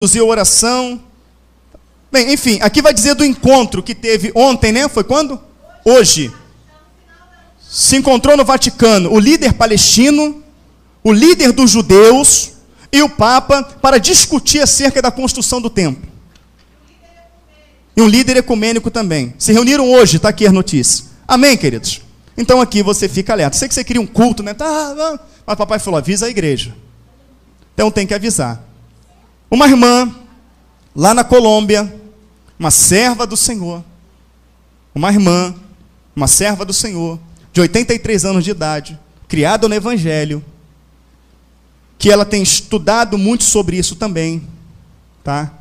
conduzir a oração. Bem, enfim, aqui vai dizer do encontro que teve ontem, né? Foi quando? Hoje. Se encontrou no Vaticano o líder palestino, o líder dos judeus e o Papa para discutir acerca da construção do templo. E um líder ecumênico também. Se reuniram hoje, está aqui a notícia. Amém, queridos? Então aqui você fica alerta. Sei que você queria um culto, né? Tá, mas papai falou, avisa a igreja. Então tem que avisar. Uma irmã, lá na Colômbia, uma serva do Senhor, uma irmã, uma serva do Senhor, de 83 anos de idade, criada no Evangelho, que ela tem estudado muito sobre isso também, tá?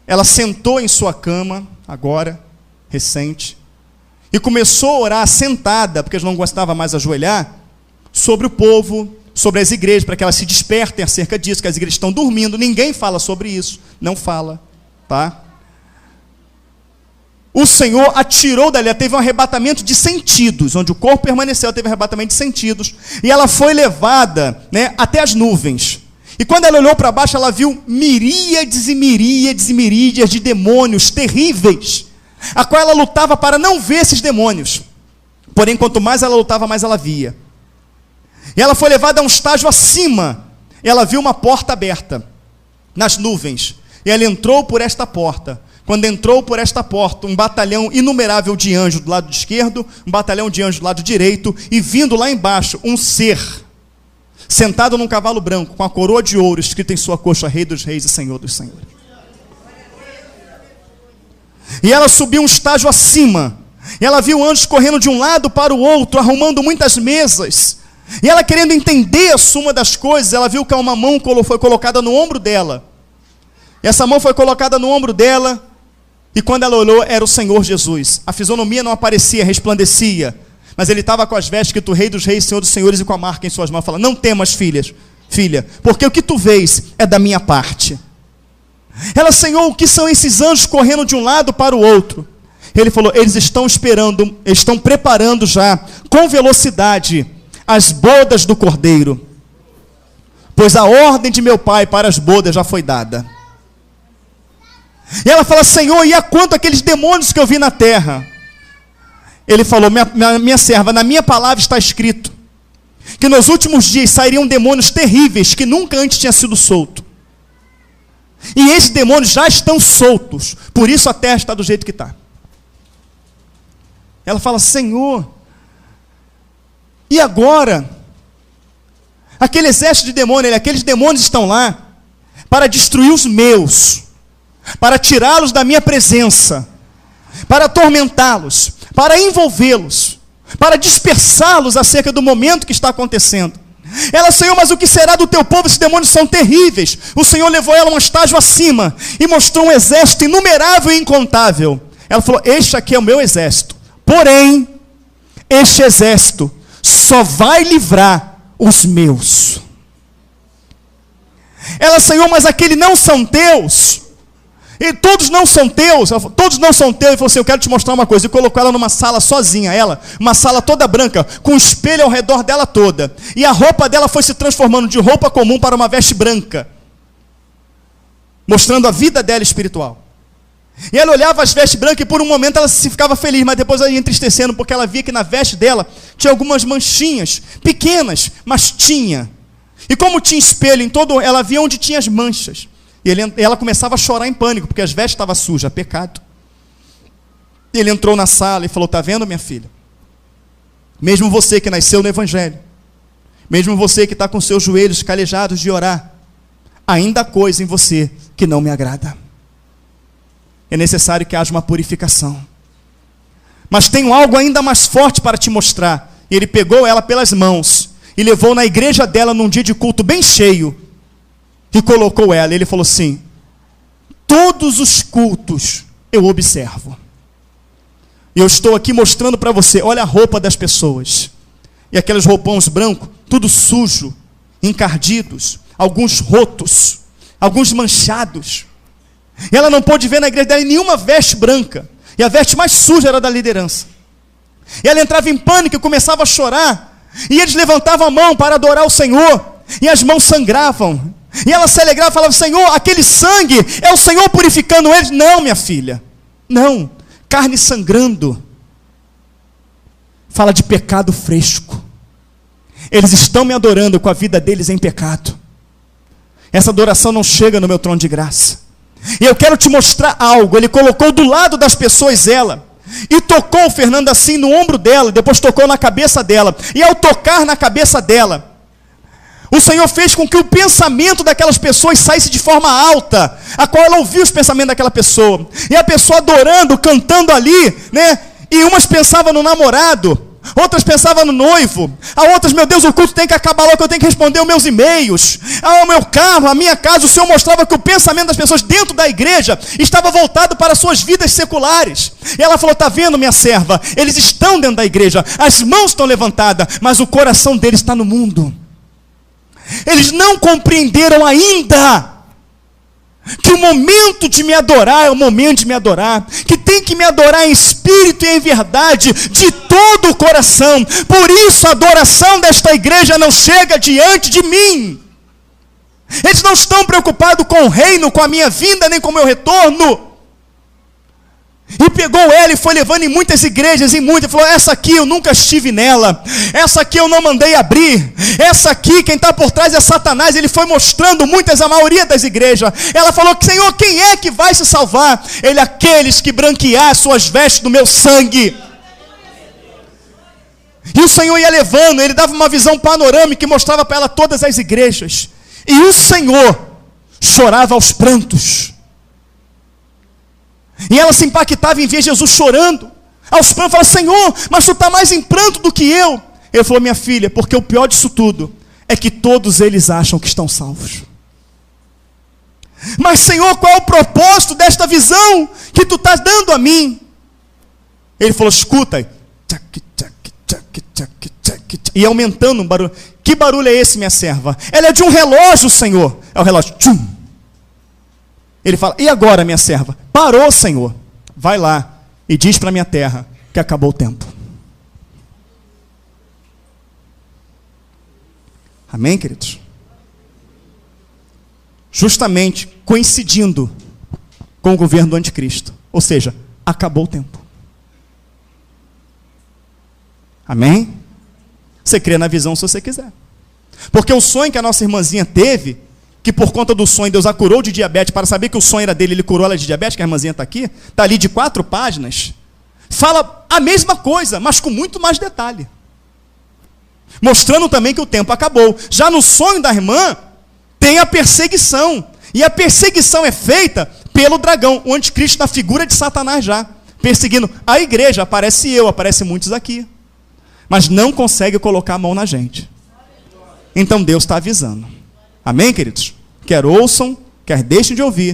Ela sentou em sua cama, agora, recente, e começou a orar sentada, porque não gostava mais de ajoelhar, sobre o povo, sobre as igrejas, para que elas se despertem acerca disso, que as igrejas estão dormindo, ninguém fala sobre isso, não fala, tá? O Senhor atirou dali, ela teve um arrebatamento de sentidos, onde o corpo permaneceu, ela teve um arrebatamento de sentidos, e ela foi levada, né, até as nuvens. E quando ela olhou para baixo, ela viu miríades e miríades e miríades de demônios terríveis, a qual ela lutava para não ver esses demônios. Porém, quanto mais ela lutava, mais ela via. E ela foi levada a um estágio acima. Ela viu uma porta aberta nas nuvens. E ela entrou por esta porta. Quando entrou por esta porta, um batalhão inumerável de anjos do lado esquerdo, um batalhão de anjos do lado direito, e vindo lá embaixo, um ser, sentado num cavalo branco, com a coroa de ouro, escrita em sua coxa, Rei dos Reis e Senhor dos Senhores. E ela subiu um estágio acima. E ela viu anjos correndo de um lado para o outro, arrumando muitas mesas. E ela querendo entender a suma das coisas, ela viu que uma mão foi colocada no ombro dela. E essa mão foi colocada no ombro dela, e quando ela olhou, era o Senhor Jesus. A fisionomia não aparecia, resplandecia, mas ele estava com as vestes escrito Rei dos Reis, Senhor dos Senhores, e com a marca em suas mãos, falando, não temas, filha, porque o que tu vês é da minha parte. Ela, Senhor, o que são esses anjos correndo de um lado para o outro? Ele falou, eles estão esperando, estão preparando já, com velocidade, as bodas do Cordeiro, pois a ordem de meu Pai para as bodas já foi dada. E ela fala, Senhor, e a quanto aqueles demônios que eu vi na terra? Ele falou, minha serva, na minha palavra está escrito, que nos últimos dias sairiam demônios terríveis, que nunca antes tinha sido solto. E esses demônios já estão soltos, por isso a terra está do jeito que está. Ela fala, Senhor, e agora? Aquele exército de demônios, aqueles demônios estão lá para destruir os meus, para tirá-los da minha presença, para atormentá-los, para envolvê-los, para dispersá-los acerca do momento que está acontecendo. Ela, Senhor, mas o que será do teu povo? Esses demônios são terríveis. O Senhor levou ela a um estágio acima e mostrou um exército inumerável e incontável. Ela falou, este aqui é o meu exército. Porém, este exército só vai livrar os meus. Ela, Senhor, mas aqueles não são teus. E todos não são teus. Ela falou, todos não são teus. Ele falou assim, eu quero te mostrar uma coisa. E colocou ela numa sala sozinha, uma sala toda branca, com um espelho ao redor dela toda. E a roupa dela foi se transformando de roupa comum para uma veste branca, mostrando a vida dela espiritual. E ela olhava as vestes brancas e por um momento ela se ficava feliz, mas depois ela ia entristecendo, porque ela via que na veste dela tinha algumas manchinhas, pequenas, mas tinha. E como tinha espelho em todo, ela via onde tinha as manchas. E ela começava a chorar em pânico, porque as vestes estavam sujas, pecado. E ele entrou na sala e falou, está vendo, minha filha? Mesmo você que nasceu no Evangelho, mesmo você que está com seus joelhos calejados de orar, ainda há coisa em você que não me agrada. É necessário que haja uma purificação. Mas tenho algo ainda mais forte para te mostrar. E ele pegou ela pelas mãos e levou na igreja dela num dia de culto bem cheio. E colocou ela. Ele falou assim, todos os cultos eu observo. E eu estou aqui mostrando para você, olha a roupa das pessoas. E aqueles roupões brancos, tudo sujo, encardidos, alguns rotos, alguns manchados. E ela não pôde ver na igreja dela nenhuma veste branca. E a veste mais suja era da liderança. E ela entrava em pânico e começava a chorar. E eles levantavam a mão para adorar o Senhor. E as mãos sangravam. E ela se alegrava e falava: Senhor, aquele sangue é o Senhor purificando eles. Não, minha filha, não. Carne sangrando fala de pecado fresco. Eles estão me adorando com a vida deles em pecado. Essa adoração não chega no meu trono de graça. E eu quero te mostrar algo. Ele colocou do lado das pessoas ela, e tocou, Fernando, assim no ombro dela, depois tocou na cabeça dela. E ao tocar na cabeça dela, o Senhor fez com que o pensamento daquelas pessoas saísse de forma alta, a qual ela ouviu os pensamentos daquela pessoa. E a pessoa adorando, cantando ali, né? E umas pensavam no namorado, outras pensavam no noivo, a outras: meu Deus, o culto tem que acabar logo, eu tenho que responder os meus e-mails, o meu carro, a minha casa. O Senhor mostrava que o pensamento das pessoas dentro da igreja estava voltado para as suas vidas seculares. E ela falou: está vendo, minha serva, eles estão dentro da igreja, as mãos estão levantadas, mas o coração deles está no mundo. Eles não compreenderam ainda que o momento de me adorar é o momento de me adorar, que tem que me adorar em espírito e em verdade, de todo o coração. Por isso a adoração desta igreja não chega diante de mim. Eles não estão preocupados com o reino, com a minha vinda, nem com o meu retorno. E pegou ela e foi levando em muitas igrejas, e falou: essa aqui eu nunca estive nela, essa aqui eu não mandei abrir, essa aqui quem está por trás é Satanás. Ele foi mostrando a maioria das igrejas. Ela falou: Senhor, quem é que vai se salvar? Ele: aqueles que branquear suas vestes do meu sangue. E o Senhor ia levando, ele dava uma visão panorâmica que mostrava para ela todas as igrejas. E o Senhor chorava aos prantos. E ela se impactava em ver Jesus chorando aos prantos. Falava: Senhor, mas tu está mais em pranto do que eu. Ele falou: minha filha, porque o pior disso tudo é que todos eles acham que estão salvos. Mas Senhor, qual é o propósito desta visão que tu estás dando a mim? Ele falou: escuta. E aumentando um barulho. Que barulho é esse, minha serva? Ela é de um relógio, Senhor. É o relógio. Tchum. Ele fala: e agora, minha serva? Parou, Senhor. Vai lá e diz para a minha terra que acabou o tempo. Amém, queridos? Justamente coincidindo com o governo do anticristo. Ou seja, acabou o tempo. Amém? Você crê na visão se você quiser. Porque o sonho que a nossa irmãzinha teve, que por conta do sonho Deus a curou de diabetes, para saber que o sonho era dele, ele curou ela de diabetes, que a irmãzinha está aqui, está ali de 4 páginas, fala a mesma coisa, mas com muito mais detalhe. Mostrando também que o tempo acabou. Já no sonho da irmã, tem a perseguição. E a perseguição é feita pelo dragão, o anticristo na figura de Satanás já, perseguindo a igreja. Aparece muitos aqui, mas não consegue colocar a mão na gente. Então Deus está avisando. Amém, queridos? Quer ouçam, quer deixem de ouvir.